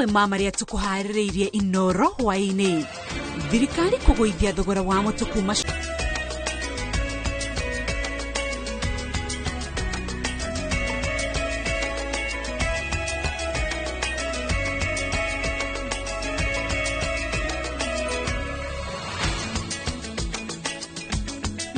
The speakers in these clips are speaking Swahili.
mamwe mamaria tukuhaririirie Inoro hwaini. Thirikari kuguithia thogora wa mutu kuma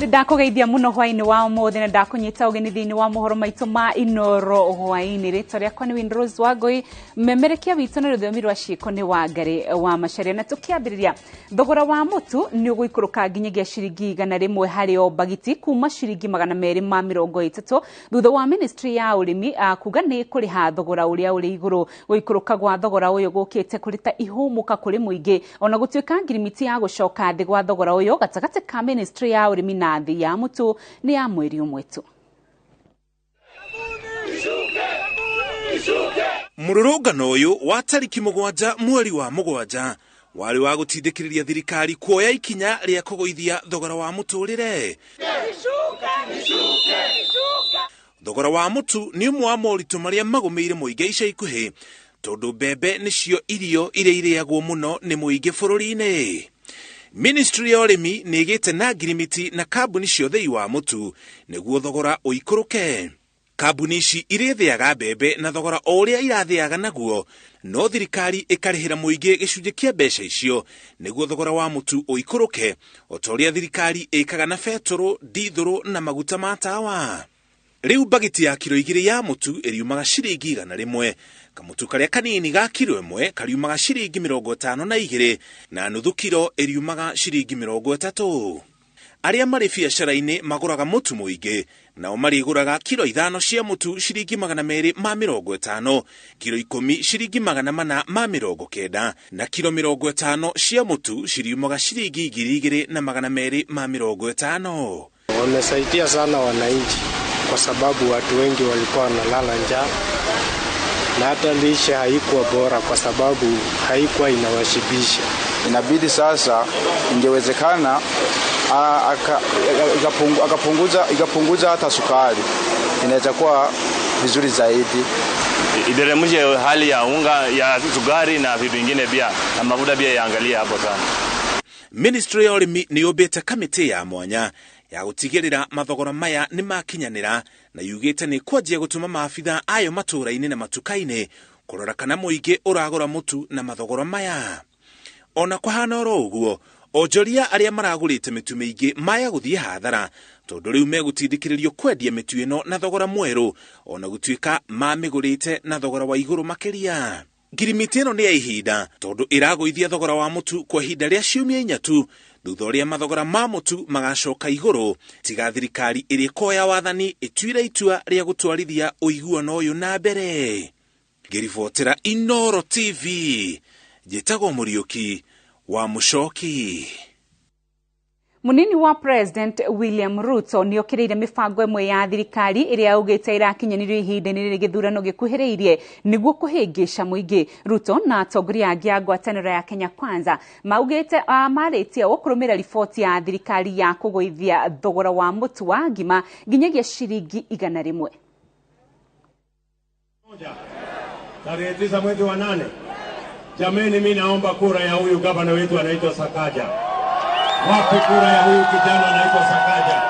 Ndakugeithia muno hwaini wa mothe na ndakunyita ugeni thini wa mohoro maitu ma Inoro hwaini. Ritwa riakwa ni Windrose Wangui, memerekia witu na ruthomi rwa ciiko ni Wangari wa Macharia. Na tukiambiriria, thogora wa mutu ni uguikuruka nginyagia ciringi 100 hari o bagiti kuma ciringi 230 thutha wa ministry ya urimi kuga ni kuriha thogora uria uri iguru. Guikuruka gwa thogora uyu gukite kurita ihumuka kuri muingi ona gutuika ngirimiti ya gucoka thi gwa thogora uyu gatagati ka ministry ya urimi na thi ya mutu ni ya mweri umwe tu. Mururungano uyu wa tariki 7 mweri wa 7 wari wa gutindikiriria thirikari kuoya ikinya ria kugoithia thogora wa muturire. Thogora wa mutu ni umwe wa moritu maria magumeire muingi ica ikuhi tondu mbembe nicio irio iria iriagwo muno ni muingi bururi-ini. Ministry ya urimi ni igite na ngirimiti na kambuni ciothe wa mutu niguo thogora uikuruke. Kambuni ici irithiaga mbembe na thogora uria irathiaga naguo, no thirikari ikarihira muingi gicunje kia mbeca icio niguo thogora wa mutu uikuruke, otoria thirikari ikaga na betoro, dithuru na maguta ma tawa. Riu bagiti ya kilo 2 ya mutu iriumaga ciringi 100, kamutu karia kanini ga kilo 1 kariumaga ciringi 52 na nuthu kilo iriumaga ciringi 30. Aria mari biacara-ini maguraga mutu muingi nao mariguraga kilo 5 cia mutu ciringi 250, kilo 10 ciringi 490 na kilo 50 cia mutu ciriumaga ciringi 2250. Wamesaidia sana wananchi kwa sababu watu wengi walikuwa wanalala njaa na hata lishe haikuwa bora kwa sababu haikuwa inawashibisha. Inabidi sasa ingewezekana akapunguza hata sukari, inaweza kuwa vizuri zaidi. Ideremuje hali ya unga ya sukari na vitu vingine pia na mafuta pia yaangalia hapo sana. Ministry ya urimi ni yobete kamiti ya mwanya ya gutigirira mathogora maya ni makinyanira na yugite ni kwajia gutuma maafitha ayo matura-ini na matuka-ini kurora kana muingi uragura mutu na mathogora maya. Ona kwahana oro uguo, ojoria aria maragurite mitu miingi maya guthie hathara tondu riu megutindikiririo kwendia mitu ino na thogora mweru ona gutuika mamigurite na thogora wa iguru makiria. Ngirimiti ino ni ya ihinda tondu iraguithia thogora wa mutu kwa ihinda ria ciumia 4 tu thutha uria mathogora ma mutu magacoka iguru tiga thirikari iri koya wathani ituire itua ria gutwarithia uiguano uyu na mbere. Ngiribotera Inoro TV, Jitago Muriuki wa Mushoki. Munini wa President William Ruto ni okiriire mifango imwe ya thirikari iria augite irakinyanirio ihinda-ini riri githurano gikuhiriirie niguo kuhingisha muingi. Ruto na atongoria angi a ngwataniro ya Kenya Kwanza maugite maritie gukurumira riboti ya thirikari ya kugoithia thogora wa mutu wa ngima nginyagia ciringi 100. Tarehe 9 mwezi wa 8. Jameni, mimi naomba kura ya huyu gavana wetu anaitwa Sakaja. Wapi kura ya huyu kijana anaitwa Sakaja?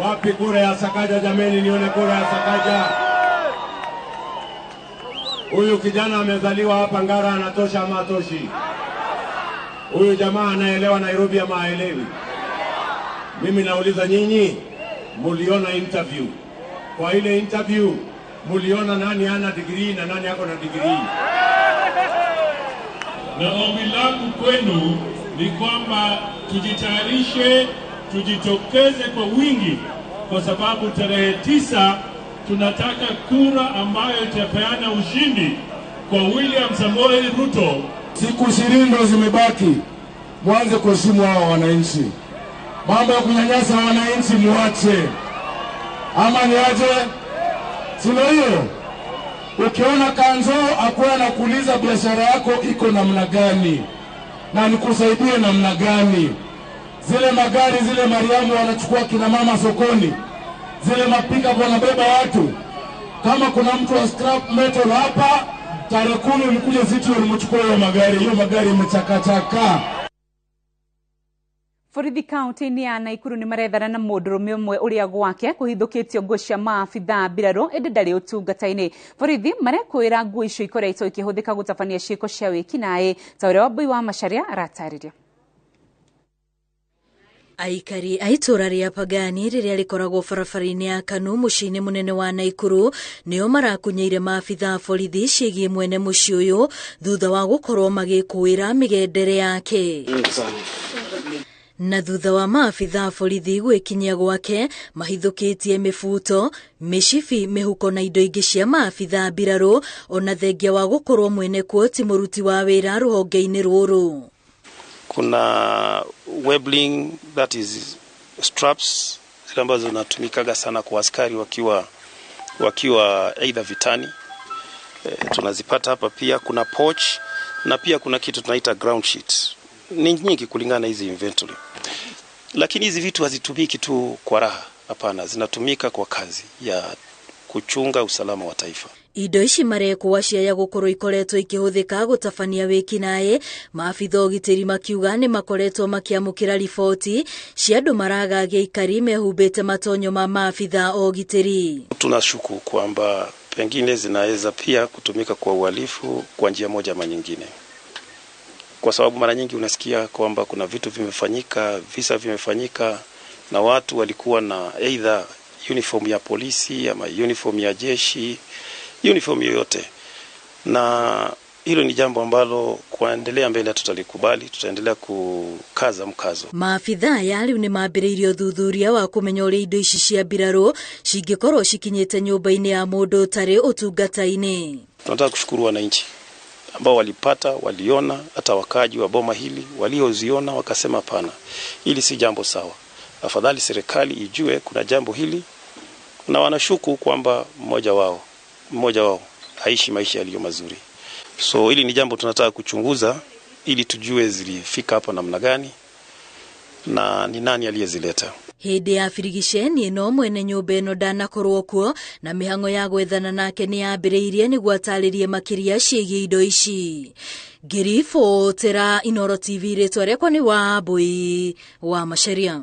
Wapi kura ya Sakaja jameni, nione kura ya Sakaja. Huyu kijana amezaliwa hapa Ngara, anatosha ama atoshi? Huyu jamaa anaelewa Nairobi ama haelewi? Mimi nauliza nyinyi, muliona interview? Kwa ile interview muliona nani ana degree na nani ako na degree? Na ombi langu kwenu ni kwamba tujitayarishe, tujitokeze kwa wingi kwa sababu tarehe 9 tunataka kura ambayo itapeana ushindi kwa William Samoei Ruto. Siku 20 ndo zimebaki. Mwanze kuheshimu hao wananchi. Mambo ya kunyanyasa wananchi muache. Ama niaje? Sio hiyo. Ukiona kanzo akuwa anakuuliza biashara yako iko namna gani na nikusaidie namna gani. Zile magari zile Mariamu wanachukua kina mama sokoni, zile mapika wanabeba watu. Kama kuna mtu wa scrap metal hapa, tarehe 10 mkuje City mchukue hiyo magari imechakachaka. Borithi kaunti-inĩ ya Naikuru nĩ marethana na mũndũrũme ũmwe ũrĩa gwake kũhithũkĩtio nguo cia maabithaa mbirarũ ĩndĩ ndarĩ ũtungata-inĩ. Borithi marekwĩra nguo icio ikoretwo ikĩhũthĩka gũtabania ciĩko cia wĩkinaĩ, ta ũrĩa Wambui wa Macharia aratarĩria. Aikari a itũra rĩa Pagani rĩrĩa rĩkoragwo barabara-inĩ ya Kanu mũciĩ-inĩ mũnene wa Naikuru nĩo marakunyeire maabithaa borithi ciĩgiĩ mwene mũciĩ ũyũ thutha wa gũkorwo magĩkũĩra mĩgendere yake. Na thutha wa maabithaa borithi gwĩkinyia gwake mahithũkĩtie mĩbuto, mĩcibi, mĩhuko na indo ingĩ cia maabithaa mbirarũ ona thengia wa gũkorwo mwene kuo ti mũruti wa wĩra rũhonge-inĩ rũrũ. Kuna webbling, that is straps zile ambazo zinatumikaga sana kwa askari wakiwa either vitani, tunazipata hapa. Pia kuna pouch na pia kuna kitu tunaita ground sheet. Ni nyingi kulingana hizi inventory, lakini hizi vitu hazitumiki tu kwa raha, hapana, zinatumika kwa kazi ya kuchunga usalama wa taifa. Indo ici marekwa cia gũkorwo ikoretwo ikĩhũthĩka gũtabania wĩkinaĩ, maabitha ũgitĩri makiuga nĩ makoretwo makĩamũkĩra riboti cia andũ maragagia ikari mehumbĩte matonyo ma maabitha ũgitĩri. Tunashuku kwamba pengine zinaweza pia kutumika kwa uhalifu kwa njia moja ama nyingine, kwa sababu mara nyingi unasikia kwamba kuna vitu vimefanyika, visa vimefanyika na watu walikuwa na either uniform ya polisi ama uniform ya jeshi, uniform yoyote, na hilo ni jambo ambalo kuendelea mbele tutalikubali, tutaendelea kukaza mkazo. Maabitha yali ni mambĩrĩirio thuthuria wa kũmenya ũrĩa indo ici cia mbirarũ cingĩkorwo cikinyĩte nyũmba-inĩ ya mũndũ ũtarĩ ũtungata-inĩ. Tunataka kushukuru wananchi ambao walipata, waliona, hata wakaji wa boma hili walioziona wakasema hapana, hili si jambo sawa. Afadhali serikali ijue kuna jambo hili, na wanashuku kwamba mmoja wao haishi maisha yaliyo mazuri. So hili ni jambo tunataka kuchunguza ili tujue zilifika hapa namna gani na ni nani aliyezileta. Hĩndĩ ya birigiceni ĩno mwene nyũmba ĩno ndanakorwo kuo na mĩhang'o ya gwethana nake nĩ yambĩrĩirie nĩguo atarĩrie makĩria ciĩgiĩ indo ici. Ngĩribotera Inooro TV, rĩtwa rĩakwa nĩ Wambui wa Macharia.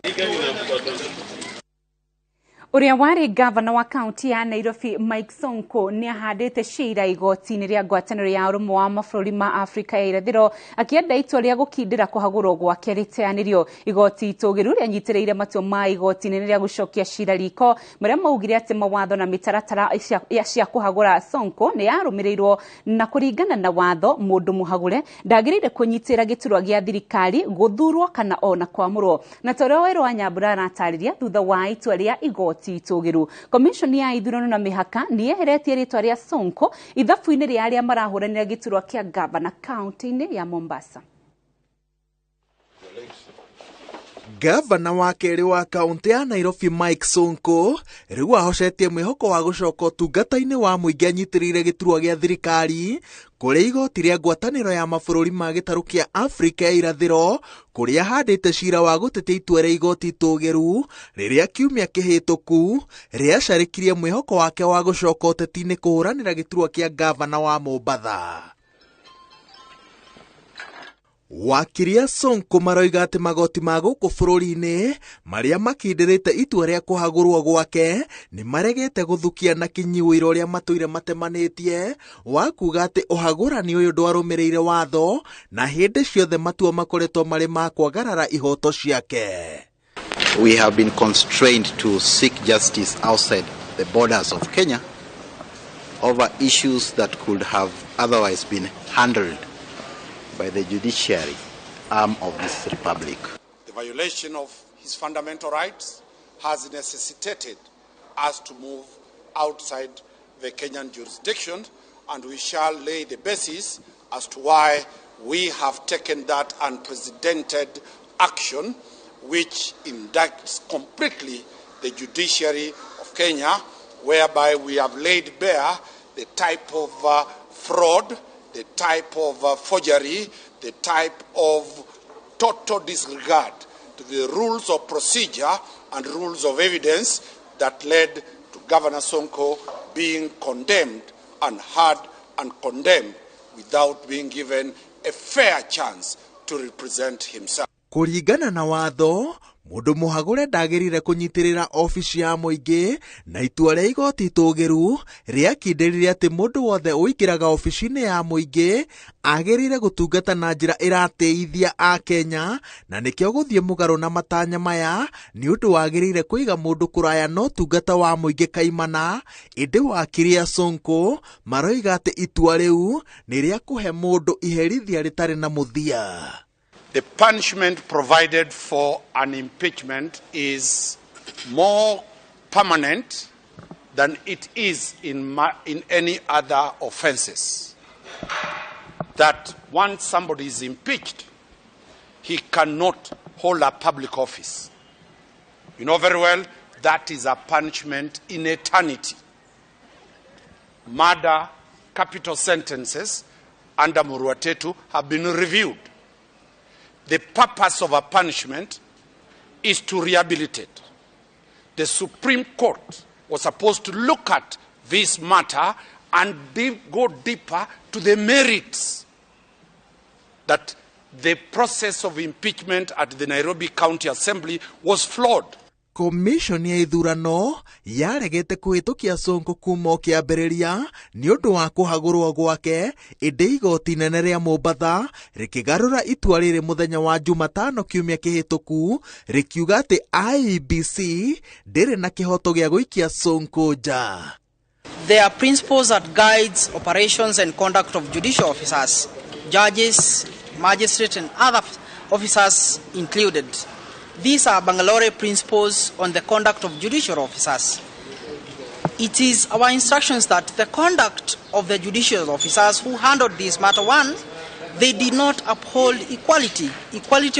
Uria wari gavana wa kaunti ya Nairobi Mike Sonko ni ahandite ciira igoti-inĩ rĩa ngwatanĩro ya ũrũmwe wa mabũrũri ma Afrika ya irathĩro akienda itua rĩa gũkindĩra kũhagũrwo gwake rĩteanĩrio. Igoti itũgĩru rĩanyitĩrĩire matua ma igoti-inĩ rĩa gũcokia ciira riko marĩa maugire atĩ mawatho na mĩtaratara cia kũhagũra Sonko nĩ yarũmĩrĩirwo na kũringana na watho mũndũ mũhagũre ndagĩrĩire kũnyitĩra gĩturwa gĩa thirikari gũthurwo kana ona kwamũrwo. Na torĩa Wairũ wa Nyambura aratarĩria thutha wa itua rĩa igoti itũgĩru. Komishoni ya ithurano na mĩhaka nĩ yeheretie rĩtwa rĩa Sonko ithabu-inĩ rĩa arĩa marahũranĩra gĩturwa kĩa gavana kaunti-inĩ ya Mombasa. Gavana wa kerĩ wa kaunti ya Nairobi Mike Sonko rĩu ahocetie mwĩhoko wa gũcoka ũtungata-inĩ wa mũingĩ anyitĩrĩire gĩturwa gĩa thirikari kũrĩa igoti rĩa ngwatanĩro ya mabũrũri ma gĩtarũ kĩa Afrika ya irathĩro kũrĩa handĩte ciira wa gũtetia itua rĩa igoti itũgĩru rĩrĩa kiumia kĩhĩtũku rĩacarĩkirie mwĩhoko wake wa gũcoka ũteti-inĩ kũhũranĩra gĩturwa kĩa gavana wa Mombasa. Wakiria Sonko maroiga atĩ magoti ma gũkũ bũrũri-inĩ marĩa makindĩrĩte itua rĩa kũhagũrwo gwake nĩ maregete gũthukia na kinyi wĩra ũrĩa matũire matemanĩtie wa kuga atĩ ũhagũrani ũyũ ndwarũmĩrĩire watho na hĩndĩ ciothe matua makoretwo marĩ ma kwagarara ihoto ciake. We have been constrained to seek justice outside the borders of Kenya over issues that could have otherwise been handled by the judiciary arm of this republic. The violation of his fundamental rights has necessitated us to move outside the Kenyan jurisdiction, and we shall lay the basis as to why we have taken that unprecedented action which indicts completely the judiciary of Kenya, whereby we have laid bare the type of fraud, the type of forgery, the type of total disregard to the rules of procedure and rules of evidence that led to Governor Sonko being condemned and had and condemned without being given a fair chance to represent himself. Kuringana na watho, mundu muhagure ndagirire kunyitirira ofisi ya muingi na itua ria igoti itugiru riakindirire ati mundu wothe uingiraga ofisi-ini ya muingi agirire gutungata na njira irateithia a Kenya, na nikio guthie mugaru na matanya maya ni undu wagirire kuiga mundu kuraya no tungata wa muingi kaimana. Indi wakiria Sonko maroiga ati itua riu ni ria kuhe mundu iherithia ritari na muthia. The punishment provided for an impeachment is more permanent than it is in any other offenses. That once somebody is impeached, he cannot hold a public office. You know very well that is a punishment in eternity. Murder, capital sentences under Muruatetu have been reviewed. The purpose of a punishment is to rehabilitate. The Supreme Court was supposed to look at this matter and go deeper to the merits that the process of impeachment at the Nairobi County Assembly was flawed. Commission ya ithurano yaregete kuhitukia Sonko kuma kiambiriria ni undu wa kuhagurwo gwake, indi igoti nene ria Mombasa rikigarura itua riri muthenya wa Jumatano kiumia kihituku rikiuga ati IEBC ndiri na kihoto gia guikia Sonko nja. There are principles that guides operations and conduct of judicial officers, judges, magistrates and other officers included. These are Bangalore principles on the conduct of judicial officers. It is our instructions that the conduct of the judicial officers who handled this matter, one, they did not uphold equality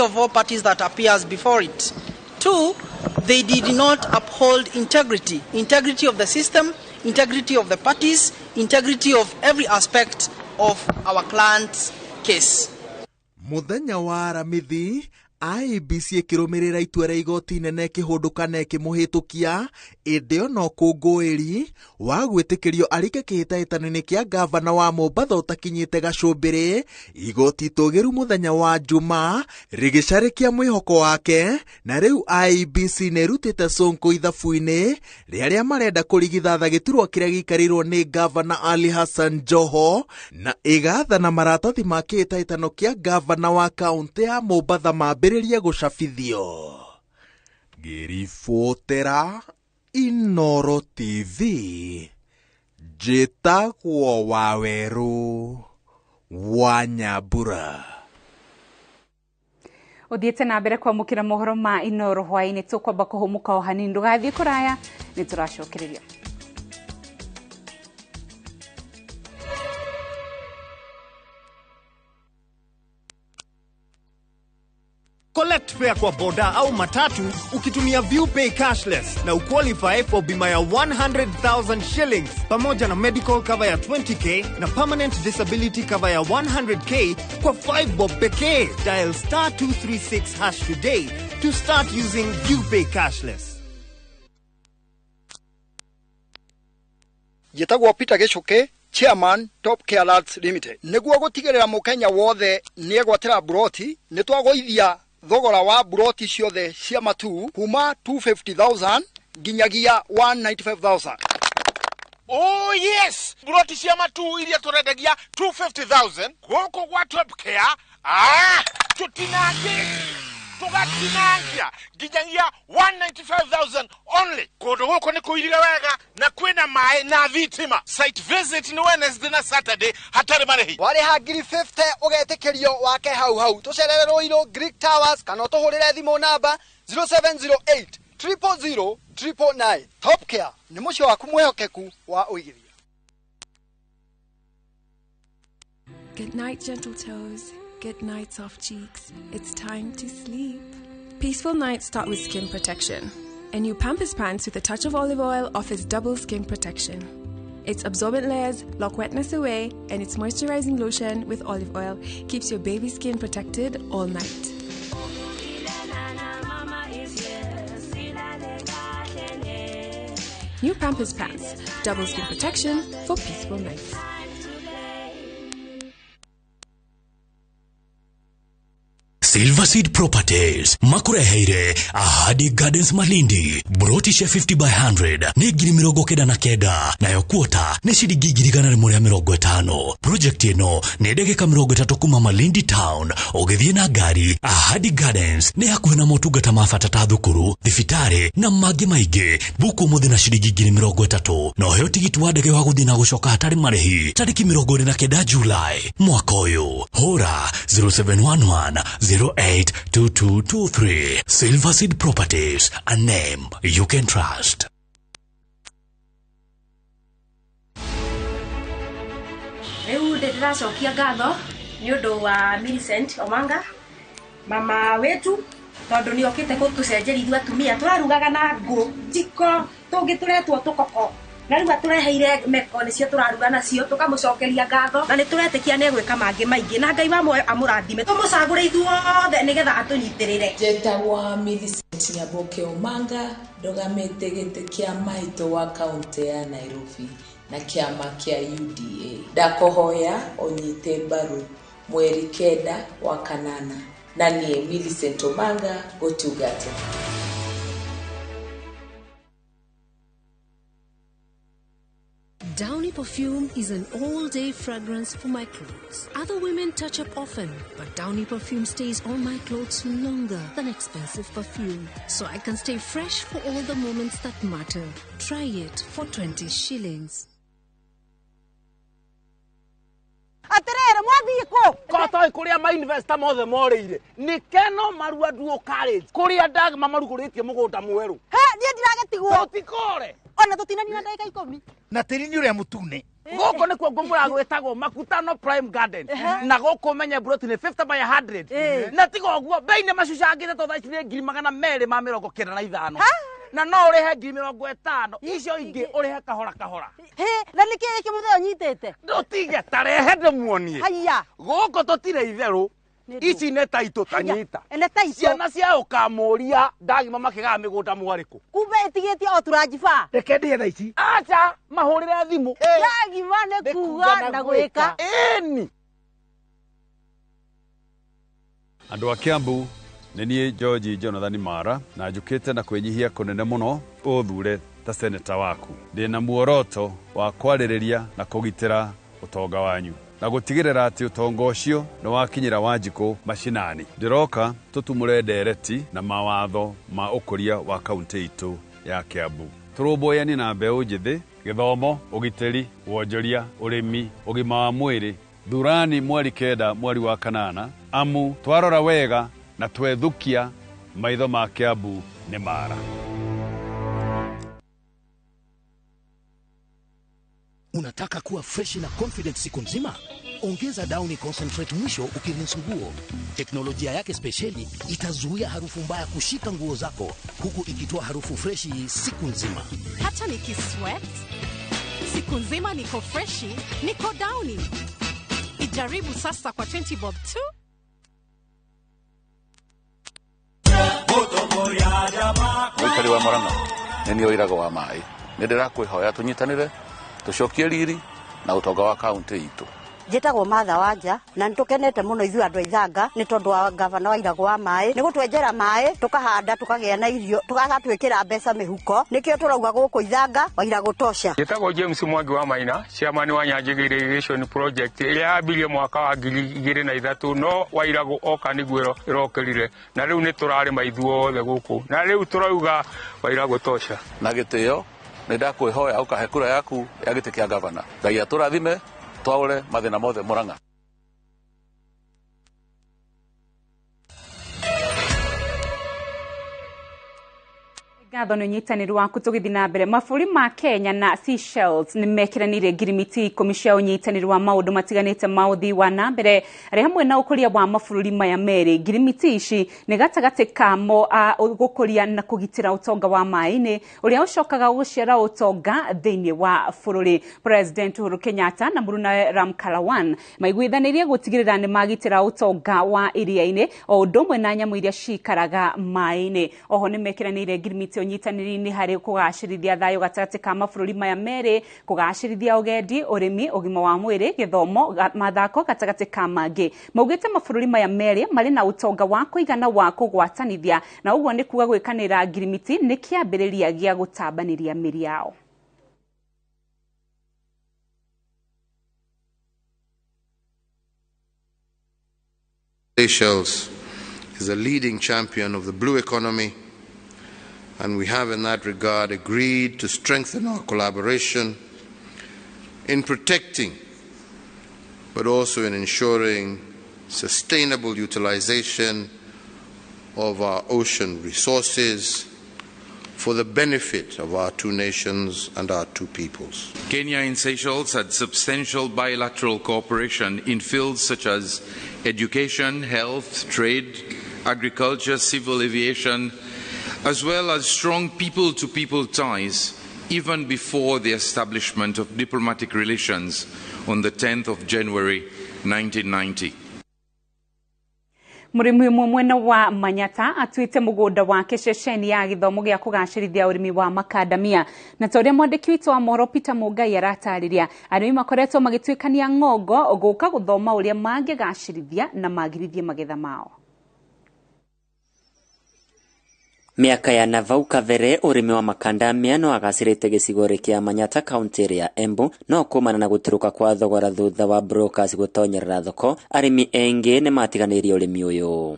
of all parties that appears before it. Two, they did not uphold integrity of the system, integrity of the parties, integrity of every aspect of our client's case. Muthenya wa Aramithi IEBC ikirumirira itua ria igoti nene kihundukana kimuhitukia, indi ono kungwiri wa gwitikirio arike kihitahitano-ini kia gavana wa Mombasa utakinyite gacumbiri, igoti itugiru muthenya wa Juma rigicarikia mwihoko wake, na riu IEBC nirutite Sonko ithabu-ini riria marenda kurigithatha giturwa kiria gikarirwo ni gavana Ali Hassan Joho, na igathana maratathi ma kihitahitano kia gavana wa kaunti ya Mombasa mambiririe gucabithio. Ngiribotera Inoro TV, njĩtagwo Waweru wa Nyambura. Uthiĩte na mbere kwamũkĩra mohoro ma Inoro hwaĩ-inĩ, tũkwamba kũhũmũka o hanini, ndũgathiĩ kũraya, nĩ tũracokereria. Collect fare kwa boda au matatu ukitumia ViewPay cashless na uqualify for bima ya 100,000 shillings pamoja na medical cover ya 20k na permanent disability cover ya 100k kwa 5 bob pekee. Dial *236# today to start using ViewPay cashless. Yetagwo Peter Gichuke, Chairman Top Care Lads Limited. Niguo gutigirira mukenya wothe niegwatira broti, nitwagoithia thogora wa broti ciothe cia matu kuma 250,000 nginyagia 195,000. Oh yes, broti cia matu iria turendagia 250,000 goko gwa Top Care tugatinangia nginyagia 195,000 only. Kodo goko ni kuirira wega na kwina mai na thitima. Site visit ni Wednesday na Saturday hatari marehi. Wale ha ngiri 50 ugetekerio wake hau tucerere Roiro Greek Towers kana tuhurire thimo namba 0708 000 999. Top Care ni mucio waku mwehokeku wa uigithia. Good night, gentle toes. Good night, soft cheeks. It's time to sleep. Peaceful nights start with skin protection. A new Pampers Pants with a touch of olive oil offers double skin protection. Its absorbent layers lock wetness away, and its moisturizing lotion with olive oil keeps your baby skin protected all night. New Pampers Pants, double skin protection for peaceful nights. Silverseed Properties makureheire Ahadi Gardens Malindi brotishe 50 by 100 ni ngiri mirongo kenda na kenda nayo kuota ni ciringi ngiri igana rimwe rĩa mĩrongo ĩtano. Project ĩno nĩ ndagĩka 30 kuma Malindi town ũgĩthiĩ na ngari. Ahadi Gardens nĩ hakuhĩ na motungata ma bata ta thukuru, thibitarĩ na mangĩ maingĩ. Buku mũthĩ na ciringi ngiri 30 na ũheo tigiti wa ndege wa gũthiĩ na gũcoka hatarĩ marĩhi tarĩki 29 Julai mwaka ũyũ. Hora 0711 082223. Silverseed Properties, a name you can trust. Rĩu ndĩracokia ngatho nĩ ũndũ wa Millicent Omanga mama wetu tondũ nĩ okĩte gũtũcenjeria ithuĩ atumia tũrarugaga na ngũ njiko tũngĩ tũretwo tũkoko na rĩu atũreheire meko nĩcio tũraruga nacio tũkamũcokeria ngatho na nĩ tũretĩkia nĩ gwĩka mangĩ maingĩ na Ngai wa muoyo amũrathime tũmũcagũre ithuothe nĩgetha atũnyitĩrĩre. Njĩtagwo Millicent Nyaboke Omanga ndogamĩte gĩtĩ kĩa maitũ wa kaunti ya Nairobi na kĩama kĩa UDA. Ndakohoya onyite mbaru mweri 9 wa kanana na niĩ Millicent Omanga gũtungata. Downy perfume is an all-day fragrance for my clothes. Other women touch up often, but Downy perfume stays on my clothes longer than expensive perfume. So I can stay fresh for all the moments that matter. Try it for 20 shillings. Aterere mwathiko kotoi kuria ma investor mothe moreire nikeno marua duo college kuria dag mamaruguritie mugunda mweru he nie ndiragetigwo tutikore ona tutinania ndagika 10 na tirini uria mutune goko ni kwa ngomura gwetagwo Makutano Prime Garden na goko menye broti ni 50 by 100 na tigo guo beine macucangite to thaci ni 295 na no urehe 50 icio ingi urehe kahora kahora na niki iki mutheo nyitete ndotige tarehe ndemuonie haya goko totire itheru ici ne taito tanyita ene taito ciana cia ukamuria ndagima makigaga migunda mwariku kumbe itigetie o turajiba reke ndie tha ici acha mahurire thimu ndagima ne kuga na gwika eni Andũ a Kiambu nĩ niĩ George Jonathan Mara na njũkĩte na kwĩnyihia kũnene mũno ũthure ta seneta waku. Ndĩna muoroto wa kwarĩrĩria na kũgitĩra ũtonga wanyu na gũtigĩrĩra atĩ ũtonga ũcio nĩ wakinyĩra Wanjikũ mashinani. Ndĩroka tũtumũre ndereti na mawatho ma ũkũria wa kaunti itũ ya Kiambu. Tũrũmbũyani na mbeũ njĩthĩ, gĩthomo, ũgitĩri, wonjoria, ũrĩmi, ũgima wa mwĩrĩ, thurani mweri 9 mweri wa kanana, amu twarora wega na twethukia maitho ma Kiambu nĩ Mara. Unataka kuwa fresh na confident siku nzima? Ongeza Downy Concentrate mwisho ukirinse nguo. Teknolojia yake speciali itazuia harufu mbaya kushika nguo zako huku ikitoa harufu freshi siku nzima. Hata nikisweat siku nzima niko freshi, niko Downy. Ijaribu sasa kwa 20 bob tu. Mũikari wa Murang'a nĩ oiraga wa maĩ nĩ ndĩrakwihoya tũnyitanĩre tucokie riri na utonga wa kaunti itu. Njĩtagwo Martha Wanja na nĩtũkenete mũno ithuĩ andũ a Ithanga nĩ tondũ wa gavana wa Iragu wa maĩ nĩ gũtwenjera maĩ tũkahanda tũkagĩa na irio tũgatwĩkĩra mbeca mĩhuko nĩkĩo tũrauga gũkũ Ithanga wa Iragu tosha. Njĩtagwo James Mwangi wa Maina chairman wa Nyanjĩga Irrigation Project ĩrĩa yambirie mwaka wa 2003 no wa Iragu oka nĩguo ĩrokĩrire na rĩu nĩ tũrarĩma ithuothe gũkũ na rĩu tũrauga wa Iragu tosha. Na gĩtĩo nĩ ndakwihoya ũkahe kura yaku ya gĩtĩ kĩa gavana. Ngai atũrathime twaure mathĩna mothe Murang'a. Ngatho nĩ ũnyitanĩri waku tũgĩthiĩ na mbere. Mabũrũri ma Kenya na Seychelles nĩ mekiranĩire ngirimiti 10 cia ũnyitanĩri wa maũndũ matiganĩte ma ũthii wa na mbere arĩ hamwe na ũkũria wa mabũrũri maya merĩ. Ngirimiti ici nĩ gatagatĩ kamo gũkũria na kũgitĩra ũtonga wa maĩ-inĩ ũrĩa ũcokaga gũciara ũtonga thĩinĩ wa bũrũri. President Uhuru Kenyatta na mũruna Ramkalawan maiguithanĩirie gũtigĩrĩra nĩ magitĩra ũtonga wa iria-inĩ o ũndũ ũmwe na nyamũ iria cikaraga maĩ-inĩ. Oho nĩ mekiranĩire ngirimiti unyitanĩri-inĩ harĩ kũgacĩrithia thayũ gatagatĩ ka mabũrũri maya merĩ, kũgacĩrithia ũgendi, ũrĩmi, ũgima wa mwĩrĩ, gĩthomo, mathako gatagatĩ ka mangĩ. Maugĩte mabũrũri maya merĩ marĩ na ũtonga wa kũigana wa kũgwatanithia, na ũguo nĩ kuga gwĩkanĩra ngirimiti nĩ kĩambĩrĩria gĩa gũtambanĩria mĩri yao. Seychelles is a leading champion of the blue economy, and we have in that regard agreed to strengthen our collaboration in protecting but also in ensuring sustainable utilization of our ocean resources for the benefit of our two nations and our two peoples. Kenya and Seychelles had substantial bilateral cooperation in fields such as education, health, trade, agriculture, civil aviation, as well as strong people-to-people ties, even before the establishment of diplomatic relations on the 10th of January 1990. Mũrĩmi ũmwe mwena wa Manyata atuĩte mũgũnda wake ceceni ya gĩthomo gĩa kũgacĩrithia ũrĩmi wa makandamia. Na ta ũrĩa mwandĩki witũ wa mohoro Peter Mũngai aratarĩria, arĩmi makoretwo magĩtuĩkania ng'ongo gũka gũthoma ũrĩa mangĩgacĩrithia na magirithie magetha mao. Miaka ya navau kavere urimi wa makandamia no agacĩrĩte gĩcigo kĩa Manyata kaunti ya Embu no kumana na gũturuka kwa thogora thutha wa brokers gũtonyerera thoko, arĩmi engĩ nĩ matiganĩirie ũrĩmi ũyũ.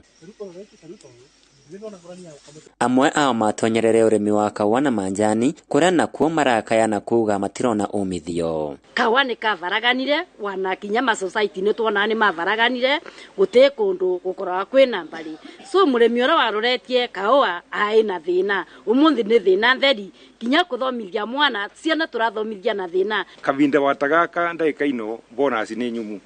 Amwe ao matonyerere ũrĩmi wa kawa na manjani kũrĩa nakuo marakaya na kuga matirona umithio. Kawa nĩ kavaraganire, wana kinyama society nĩ tuona nĩ mavaraganire, gũtĩ kũndũ gũkoragwo kwĩna mbari. So mũrĩmi ũrĩa waroretie kawa aina thĩna, ũmũthĩ nĩ thĩna theri, kinya kũthomithia mwana, ciana tũrathomithia na thĩna. Kavinda watagaka ndagĩka ino bonus nĩ nyumu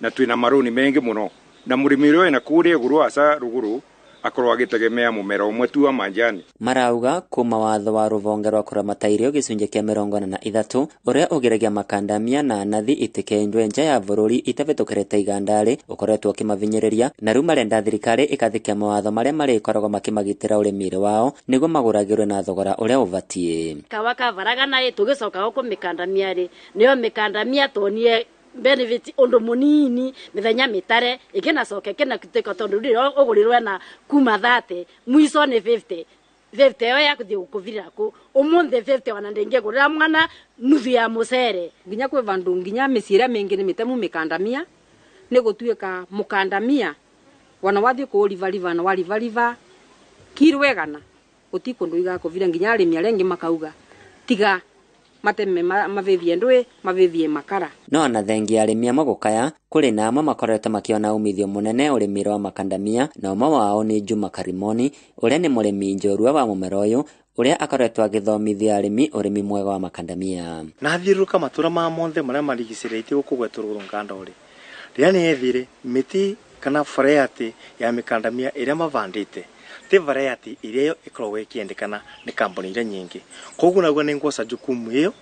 na twĩna marũni mengi mũno, na mũrĩmi ũrĩa wĩna kũrĩa igũrũ aca rũgũrũ akorwo agĩtegemea mũmera ũmwe tu wa manjani. Marauga kuma watho wa rũvonge rwa kũramata irio gĩcunjĩ kĩa 43 ũrĩa ũgiragia makandamia na nathi itikendwe nja ya bũrũri itavĩtũkĩrĩte igandari ũkoretwo ũkĩmavinyĩrĩria, na rĩu marenda thirikari ĩkathĩkia mawatho marĩa marĩkoragwo makĩmagitĩra ũrĩmi wao nĩguo magũragĩrwo na thogora ũrĩa ũbatiĩ. Kawa kavaragana tũgĩcoka gũkũ mĩkandamia nĩyo mĩkandamia tonie benefit ondo munini mithenya mitare ikinacoke kina kiteko tondu riro ugurirwe na kuma 30 mwiso ni 50 yo yakuthi gukuvira ku umunthe 50 wana ndenge gurira mwana nuthu ya mucere nginya kwe vandu nginya micira mingi ni mitemu mikandamia ni gutuika mukandamia wana wathi ku liva na waliva kirwegana utikundu igakuvira nginya arimi arengi makauga tiga mateme mavevie ndwe mavevie makara no na thengi arĩmi amagũkaya kũrĩ na amwe makoretwo makiona umithio munene ũrĩmi wa makandamia, na ũmwe wao nĩ Juma Karimoni ũrĩa nĩ mũrĩmi njorua wa mũmera ũyũ ũrĩa akoretwo agĩthomithia arĩmi ũrĩmi mwega wa makandamia. Na thiũrũka matũra ma monthe marĩa marigicĩrĩtie gũkũ gwetũ Rũnganda ũrĩ rĩrĩa nĩ ethire mĩtĩ kana variety ya mikandamia ĩrĩa mavandĩte ti variety iria ikoragwo ikiendekana ni kambuni iria nyingi. Koguo naguo nĩ ngwaca jukumu ĩyo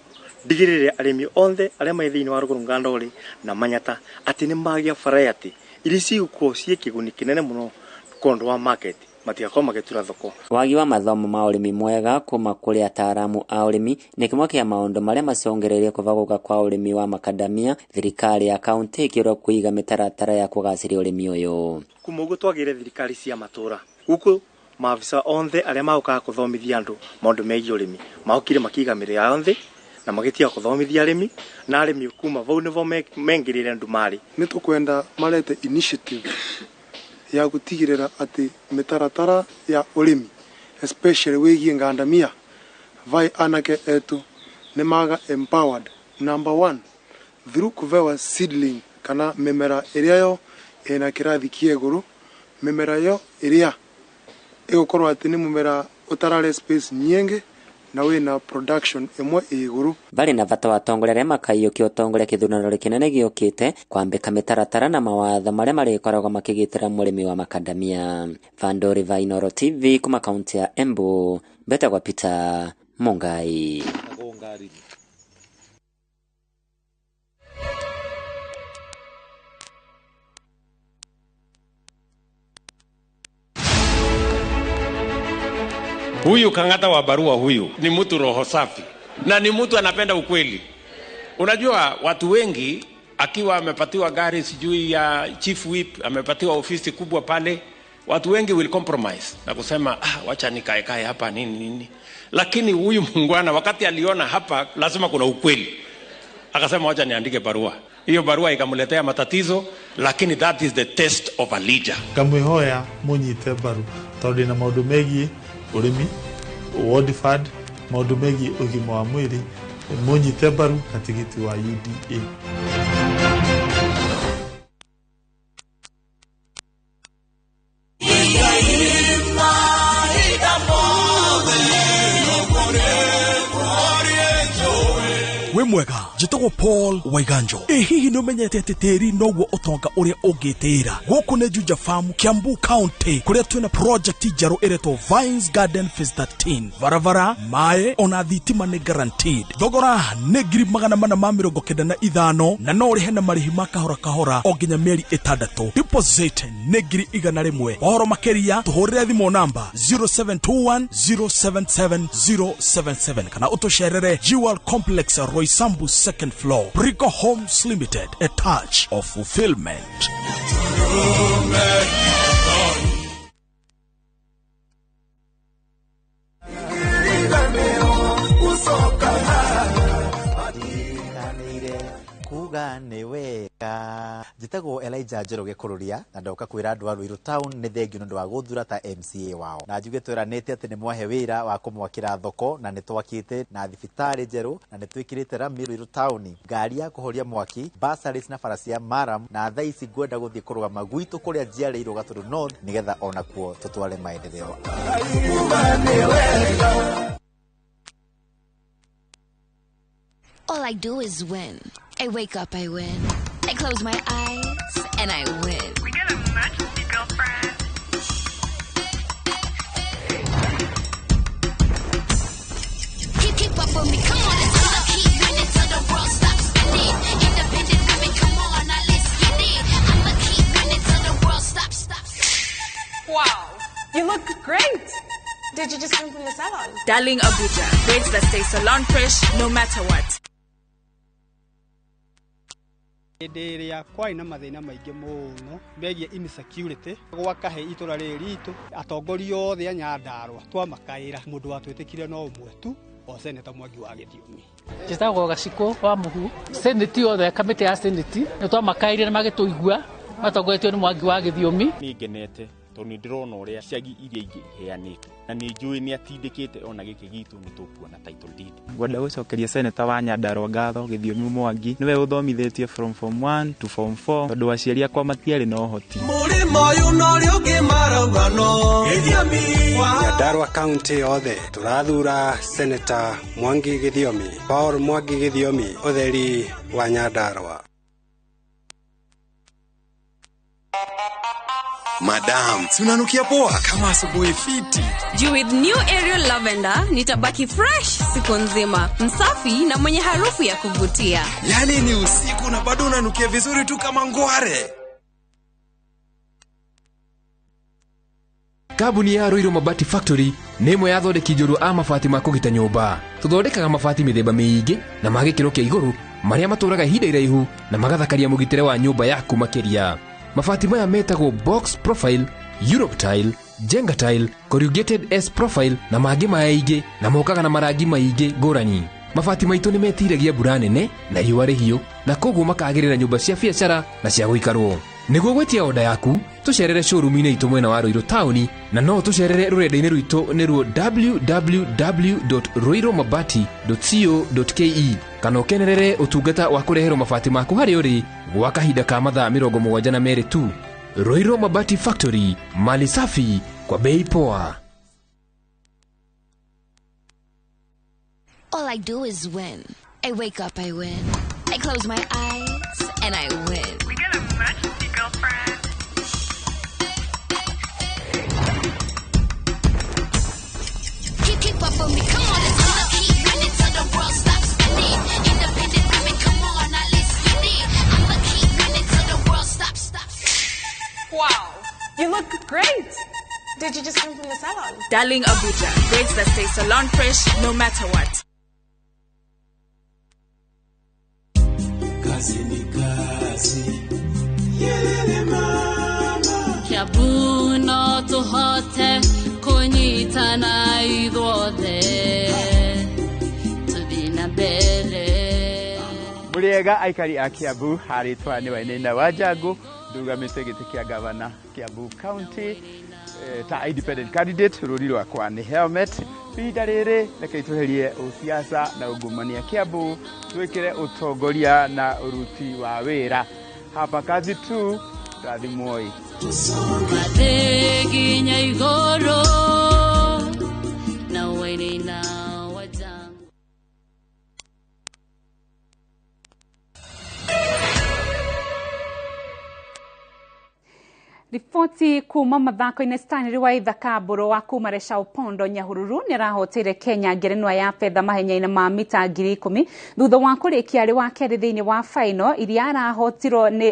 ndigĩrĩre arĩmi othe arĩa marĩ thĩinĩ wa Rũnganda ũrĩ na Manyata atĩ nĩ magĩa variety iria cigũkorwo ciĩ kĩguni kĩnene mũno kũndũ wa market matigakorwo magĩtura thoko. Wagi wa mathomo ma ũrĩmi mwega kuma kũrĩ ataaramu a ũrĩmi nĩ kĩmwe kĩa maũndũ marĩa macongereirie kũvagũka kwa ũrĩmi wa makandamia, thirikari ya kaunti ĩkĩrwo kũiga mĩtaratara ya kũgacĩria ũrĩmi ũyũ. Kuma ũguo twagĩre thirikari cia matũra gũkũ maafisa onthe arĩa maũkaga kũthomithia andũ maũndũ megiĩ ũrĩmi maokire makiga mĩrĩ yao thĩ na magĩtiga kũthomithia arĩmi, na arĩmi kuma vau nĩvo mengĩrĩire andũ marĩ. Nĩ tũkwenda marete initiative ya gũtigĩrĩra atĩ mĩtaratara ya ũrĩmi especially wĩgiĩ ngandamia vai anake etu nĩ maga empowered. Number 1 through kũvewa seedling kana mĩmera ĩrĩa yo ĩna kĩrathi kĩa igũrũ, mĩmera yo ĩrĩa ĩgũkorwo atĩ nĩ mũmera ũtararĩ space nyingĩ na wĩna production ĩmwe igũrũ. Bali na bata watongoria arĩa makaiyũkia ũtongoria kĩthurano kĩnene gĩũkĩte kwambĩka mĩtaratara na mawatho marĩa marĩkoragwo makĩgitĩra mũrĩmi wa makandamia. Vandori Vainoro TV kuma kaunti ya Embu, betagwa Peter Mũngai. Huyu Kang'ata wa barua huyu ni mtu roho safi na ni mtu anapenda ukweli. Unajua watu wengi akiwa amepatiwa gari sijui ya chief whip, amepatiwa ofisi kubwa pale, watu wengi will compromise na kusema wacha nikae hapa nini. Lakini huyu mungwana wakati aliona hapa lazima kuna ukweli, akasema wacha niandike barua. Hiyo barua ikamletea matatizo, lakini that is the test of a leader. Kamwihoya munyite baru tondu na maundu megi urimi, ward fund, maundu megi ugima wa mwili, munyite baru na tigiti wa UDA. We mwega jitagwo Paul Waiganjo. Hihi no menyete ati tiri noguo utonga uria ungitira guku ne Juja Farm, Kiambu County, kuria twina project jaru ireto Vines Garden Phase 13. Varavara mae ona thitima ni guaranteed. Thogora ne ngiri 495 na no rihe na marihi makahora kahora o nginya mieri 6. Deposit ne ngiri 100. Ohoro makeria tuhurire thimo namba 0721 077 077 kana utosherere Jewel Complex Roysambu second floor, Brico Homes Limited, a touch of fulfillment. Nĩ wega njitagwo Elijah Njoroge kururia na ndoka kwira andu a Ruiru town ni thengio nundu wa guthura ta MCA wao na njuge tweranite ati ni mwahe wira wa kumwakira thoko na ni twakite na thibitari njeru na ni twikirite rami Ruiru town ngari ya kuhoria mwaki basaris na farasi ya maram na thaa ici ngwenda guthie kurugama gwitu kuria njiareirwo Gatũndũ North nigetha ona kuo tutware maendeleo. All I do is win. I wake up, I win. I close my eyes, and I win. We get a emergency, girlfriend. Keep up with me, come on. I'ma keep winning till the world stops spinning. Independent women, come on, now let's get it. I'ma keep winning till the world stops. Wow, you look great. Did you just come from the salon? Darling Abuja, braids that stay salon fresh no matter what. Ĩrĩa kwai na mathĩna maingĩ mũno megie insecurity gwakahe itura rĩrĩ ritũ atongoria othe a Nyandarua twamakaĩra mũndũ watwĩtĩkire no ũmwe tu o Senator Mwangi wa Gĩthiomi. Njĩtagwo Gaciko wa Mũhu, Senate othe kamĩtĩ ya Senate nĩ twamakaĩire na magĩtũigua matongoretio nĩ Mwangi wa Gĩthiomi. Nĩ ngenete tondũ ndĩrona ũrĩa ciagi iria ingĩ heanĩtwo na nĩ njũĩ nĩ atindĩkĩte ona gĩkĩ gitũ nĩ tũkuona title deed. Ngwenda gũcokeria Senator wa Nyandarua ngatho Gĩthiomi Mwangi nĩwe ũthomithĩtie from form 1 to form 4 tondũ aciari akwa matiarĩ na ũhoti. Mũrĩmo ũyũ no rĩ ũngĩ marauga no Gĩthiomi wa Nyandarua County yothe tũrathura Senator Mwangi Gĩthiomi, Paul Mwangi Gĩthiomi, ũtheri wa Nyandarua. Madam, tunanukia poa kama asubuhi fiti. Juu with new Ariel Lavender nitabaki fresh siku nzima, msafi na mwenye harufu ya kuvutia. Yani ni usiku na bado unanukia vizuri tu kama ngware. Kabuni ya Ruiru Mabati Factory nĩ ĩmwe ya thondeki njũru a mabati ma kũgita nyũmba. Tũthondekaga mabati mĩthemba mĩingĩ na ma gĩkĩro kĩa igũrũ marĩa matũraga ihinda iraihu na magathakaria mũgitĩre wa nyũmba yaku makĩria. Mabati maya metagwo box profile, Europe tile, Jenga tile, corrugated S profile na mangĩ maingĩ na mokaga na marangi maingĩ ngũrani. Mabati maitũ nĩ metiragia mbura nene na riũa rĩhiũ na koguo makagĩrĩra nyũmba cia biacara na cia gũikarwo. Nĩguo gwetia oda yaku, tũcerere showroom-inĩ itũ mwena wa Ruiru Town na no tũcerere rũrenda-inĩ rwitũ nĩruo www.ruirumabati.co.ke kana ũkenerere ũtungata wa kũreherwo mabati maku harĩ ũrĩ gwa kahinda ka mathaa 72 tu. Ruiru Mabati Factory, mali safi kwa bei poa. All I do is win. I wake up, I win. I close my eyes, and I win. We get a emergency, girlfriend. Keep up with me, come on. I'ma keep winning till the world stops spinning. Independent women, come on, now let's get it. I'ma keep winning till the world stops. Wow, you look great. Did you just come from the a salon. Darling Abuja, braids that stay salon fresh no matter what. Kazi ni kazi. Yelele mama. Kiabu no tuhote kunyitana idwothe tubina mbere. Muriega aikari a Kiabu haritwa ni wainena wajagu ndugamite giti kia gavana Kiabu County ta independent candidate ruri rwakwa ni helmet pinda riri reke tweherie usiasa na ungumania Kiabu twikire utongoria na uruti wa wira hapa kazi tu rathimoi Madeginya igoro na wainena wajangu. Ripoti kuma mathako-inĩ Stanley wa Ithakabũrũ wa kuma Resha Opondo Nyahururu nĩ arahoteire Kenya ngerenwa ya fedha mahenya-inĩ ma mita 10,000 thutha wa kũrĩkia arĩ wa kerĩ thĩinĩ wa final iria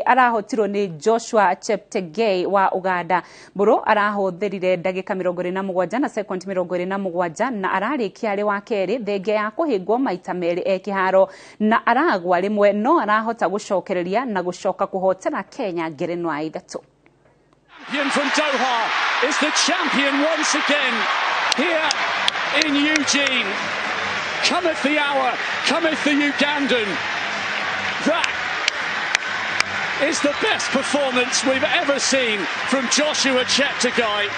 arahotirwo nĩ Joshua Cheptegei wa Uganda. Mbũrũ arahũthĩrire ndagĩka 27 na sekondi 27 na ararĩkia arĩ wa kerĩ thenge ya kũhĩngwo maita merĩ kĩharo na aragwa rĩmwe no arahota gũcokereria na gũcoka kũhotera Kenya ngerenwa ithatũ. Champion from Doha is the champion once again here in Eugene. Cometh the hour, cometh the Ugandan. That is the best performance we've ever seen from Joshua Cheptegei.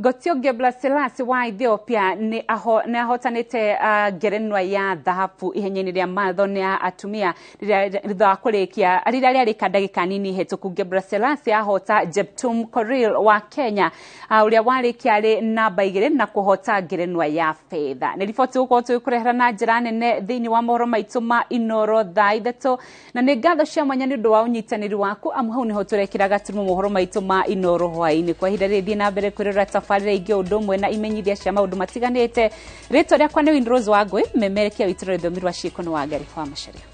Gotioge Blaselas wa Ethiopia ni ahotanite ngerenwa ya dhahabu ihenyainĩ rĩa marathon ya atumia thutha wa kũrĩkia rĩrĩa rĩarĩka ndagĩka nini hĩtũku. Blaselas ahota Jeptum Korir wa Kenya ũrĩa warĩkia arĩ namba 2 na kũhota ngerenwa ya fedha. Nĩ riboti gũkorwo tũkũrehera na njĩra nene thĩinĩ wa mohoro maitũ ma Inoro thaa ithatũ na nĩ ngatho cia mwanya nĩ ũndũ wa ũnyitanĩri waku amu hau nĩho tũrekĩra gaturumo mohoro maitũ ma Inoro hwaĩ-inĩ. Kwa ihinda rĩrĩ thiĩ na mbere kwĩrora tabarĩra ingĩ ũndũ ũmwe na imenyithia cia maũndũ matiganĩte. Rĩtwa rĩakwa nĩ Winrose Wangui, memerekia witũ rwa ithomi rwa ciĩko nĩ wa Ngari wa Macharia.